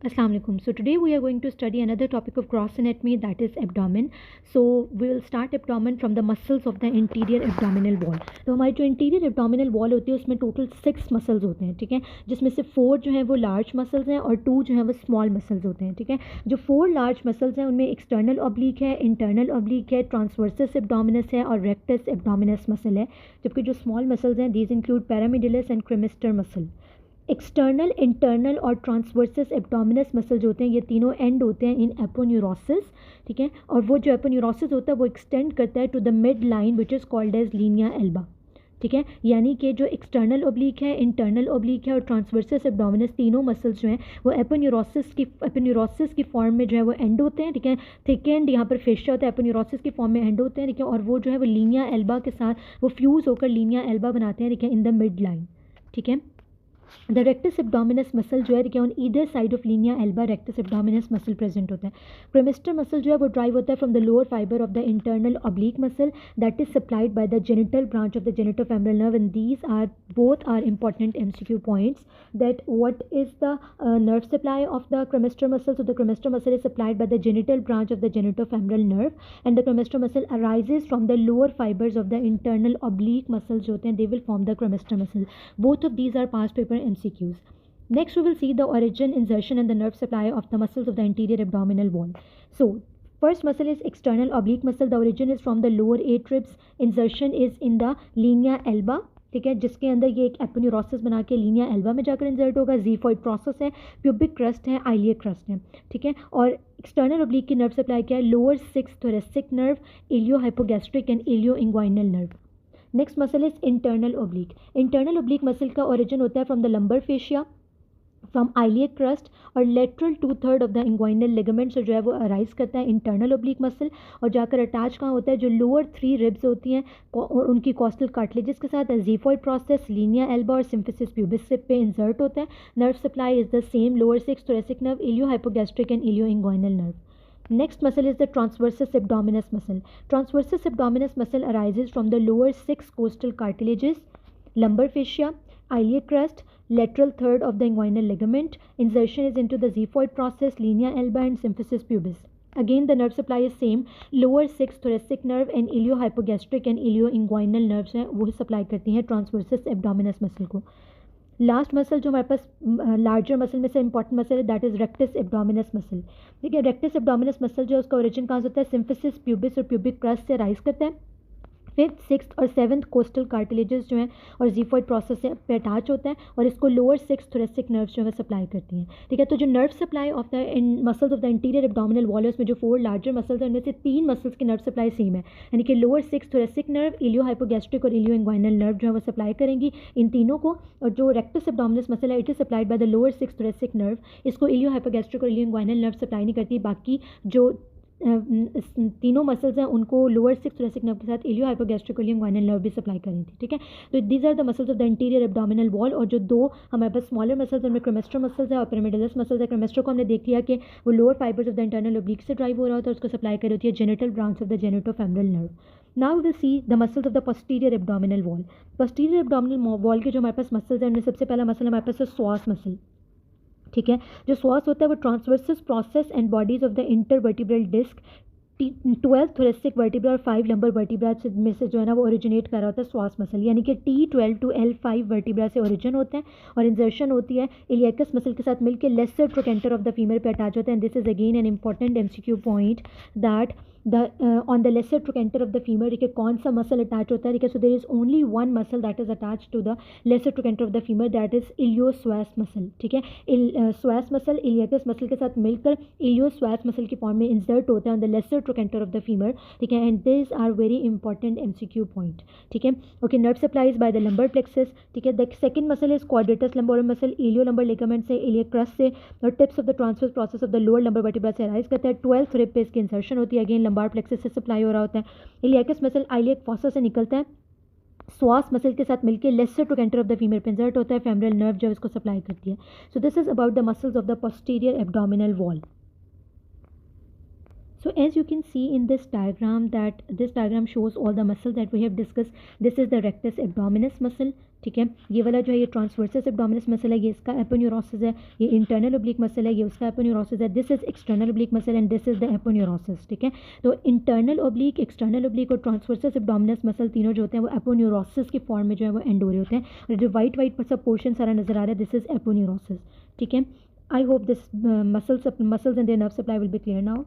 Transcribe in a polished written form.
Assalamu alaikum. So today we are going to study another topic of gross anatomy, that is abdomen. So we will start abdomen from the muscles of the interior abdominal wall. तो हमारी जो interior abdominal wall होती है उसमें total 6 muscles होते हैं, ठीक है, जिसमें से 4 जो है वो लार्ज मसल्स हैं और 2 जो है वो स्मॉल मसल्स होते हैं, ठीक है। जो 4 लार्ज मसल्स हैं उनमें एक्सटर्नल ऑब्लिक है, इंटरनल ऑब्लिक है, ट्रांसवर्सस एब्डोमिनस है और रेक्टस एब्डोमिनस मसल है। जबकि जो स्मॉल मसल्स हैं these include pyramidalis and cremaster muscle. External, internal और ट्रांसवर्सस एब्डोमिनस मसल जो होते हैं ये तीनों एंड होते हैं इन एपोन्यूरोसिस, ठीक है। और वो जो एपोन्यूरोसिस होता है वो एक्सटेंड करता है to the mid line which is called as linea alba, ठीक है। यानी कि जो एक्सटर्नल ओब्लिक है, इंटरनल ओब्लिक है और ट्रांसवर्सस एब्डोमिनस तीनों मसल्स जो हैं वो एपोन्यूरोसिस की फॉर्म में जो है वो एंड होते हैं, ठीक है। थिक एंड यहाँ पर फेशिया होता है, एपोन्यूरोसिस की फॉर्म में एंड होते हैं, ठीक है। और वो जो है वो लीनिया एल्बा के साथ वो फ्यूज़ होकर लीनिया एल्बा बनाते हैं, ठीक है, इन द मिड लाइन, ठीक है। द रेक्टस एब्डोमिनस मसल जो है कि on either side of Linnaea Elba rectus abdominis muscle present होता है। क्रेमिस्टर मसल जो है वो ड्राइव होता है from the lower fiber of the internal oblique muscle that is supplied by the genital branch of the genitofemoral nerve and these are both are important MCQ points that what is the nerve supply of the cremaster muscle. So the cremaster muscle is supplied by the genital branch of the genitofemoral nerve and the cremaster muscle arises from the lower fibers of the internal oblique muscles जो होते हैं they will form the cremaster muscle. Both of these are past paper MCQs. Next we will see the origin, insertion and the nerve supply of the muscles of the anterior abdominal wall. So first muscle is external oblique muscle. The origin is from the lower 8 ribs. Insertion is in the linea alba, ठीक है, जिसके अंदर ये एक aponeurosis बना के Linnaea Elba में जाकर इंसर्ट होगा। जीफॉइड प्रोसेस है, प्यूबिक क्रस्ट है, आइलियक क्रस्ट है, ठीक है। और एक्सटर्नल ओब्लिक की नर्व सप्लाई क्या है? Lower 6 thoracic nerve, iliohypogastric and ilioinguinal nerve. Next muscle is internal oblique. Internal oblique muscle का ओरिजिन होता है from the lumbar fascia, from iliac crest और lateral 2/3 of the inguinal ligament से जो है वो अराइज करता है इंटरनल ओब्लिक मसल और जाकर अटैच कहाँ होता है? जो लोअर 3 रिब्स होती हैं और उनकी कॉस्टल कार्टिलेजेस के साथ जीफॉइड प्रोसेस, लीनिया एल्बा और सिम्फिसिस प्यूबिस पे इंसर्ट होता है। Nerve supply is the same, lower 6 thoracic nerve, iliohypogastric and ilioinguinal nerve. Next muscle is the transversus abdominis muscle. Transversus abdominis muscle arises from the lower 6 costal cartilages, lumbar fascia, iliac crest, lateral third of the inguinal ligament. Insertion is into the xiphoid process, linea alba and symphysis pubis. Again the nerve supply is same, lower 6 thoracic nerve and iliohypogastric and ilioinguinal nerves हैं वो supply करती हैं transversus abdominis muscle को। Last muscle जो हमारे पास larger muscle में से important muscle है that is rectus abdominis muscle, ठीक है। रेक्टस एब्डोमिनस मसल जो है उसका ओरिजिन कहाँ से होता है? सिम्फिसिस प्यूबिस और प्यूबिक क्रस्ट से राइज करता है। 5th, 6th और 7th कोस्टल कार्टिलेजेस जो हैं और जीफॉइड प्रोसेस से पे अटैच होता है और इसको लोअर 6 थोरेसिक नर्व्स जो है सप्लाई करती हैं, ठीक है। तो जो nerve supply of the muscles of the interior abdominal wall है उसमें जो 4 लार्जर मसल्स हैं उनमें से 3 मसल्स की नर्व सप्लाई सेम है, यानी कि lower 6 thoracic nerve, iliohypogastric और इलियो इंग्वाइनल नर्व जो है वो सप्लाई करेंगी इन तीनों को। और जो रेक्टस एब्डोमिनस मसल है it is supplied by the lower 6 thoracic nerve, इसको इलियो हाइपोगैस्ट्रिक और इलियो इंग्वाइनल नर्व सप्लाई नहीं करती। बाकी जो तीनों मसल्स हैं उनको लोअर 6 थोरेसिक नर्व के साथ इलियो हाइपोगैस्ट्रिक और इंग्वाइनल नर्व भी सप्लाई करी थी, ठीक है। तो these are the muscles of the interior abdominal wall. और जो 2 हमारे पास स्मॉलर मसल्स उनमें क्रेमेस्टर मसल्स है और पिरामिडलस मसल्स है। क्रेमेस्टर को हमने देख लिया कि वो lower fibers of the internal oblique से ड्राइव हो रहा होता है, उसको सप्लाई कर होती है genital branch of the genitofemoral nerve. Now we will see the muscles of the posterior abdominal wall. Posterior abdominal wall के जो हमारे पास मसल्स हैं उनमें सबसे पहला मसल हमारे पास है स्वास मसल, ठीक है। जो स्वास होता है वो transversus process and bodies of the intervertebral disc 12 thoracic vertebra और 5 लंबर वर्टिब्रा में से जो है ना वो ओरिजिनेट कर रहा होता है स्वास मसल, यानी कि T12 टू L5 वर्टिब्रा से ओरिजिन होते हैं और इंसर्शन होती है इलियकस मसल के साथ मिलकर laser trochanter of the femur पे अटैच होता है। And this is again an important MCQ point that on the lesser trochanter of the femur, ठीक है, कौन सा मसल अटैच होता है, ठीक है। So there is only one muscle that is attach to the lesser trochanter of the femur that is iliopsoas muscle, ठीक है। स्वास मसल इलियकस मसल के साथ मिलकर इलियोस्वास मसल की फॉर्म में इंसर्ट होता है on the lesser trochanter of the femur, ठीक है। And this are very important MCQ point, ठीक है। Okay, nerve supplies by the lumbar plexus, ठीक है। The second muscle is quadratus lumborum muscle, iliolumbar ligament से, iliac crest से और tips of the transverse process of the lower lumbar vertebra से arise करता है। 12th रिब पे इसकी इंसर्शन होती है, अगेन लंबार प्लेक्सस से सप्लाई हो रहा होता है। इलियकस मसल आइलियक फॉसा से निकलता है, स्वास मसल के साथ मिलकर laser trochanter of the femur पे इंसर्ट होता है, फेमरल नर्व जो इसको सप्लाई करती है। So this is about the muscles of the posterior abdominal wall. So as you can see in this diagram that this diagram shows all the muscles that we have discussed. This is the rectus abdominis muscle, ठीक है। ये वाला जो है ये transversus abdominis muscle है, ये इसका एपोन्यूरोसिस है। ये इंटरनल ओब्लिक मसल है, ये उसका एपोन्यूरोसिस है। This is external oblique muscle and this is the aponeurosis, ठीक है। तो इंटरनल ओब्लिक, एक्सटर्नल ओब्लिक और ट्रांसवर्सस एब्डोमिनस मसल तीनों जो होते हैं वो एपोन्यूरोसिस की फॉर्म में जो है वो एंड हो रहे होते हैं। और जो वाइट वाइट सब पोर्शन सारा नजर आ रहा है, दिस इज एपोन्यूरोसिस, ठीक है। I hope this muscles and their nerve supply will be clear now.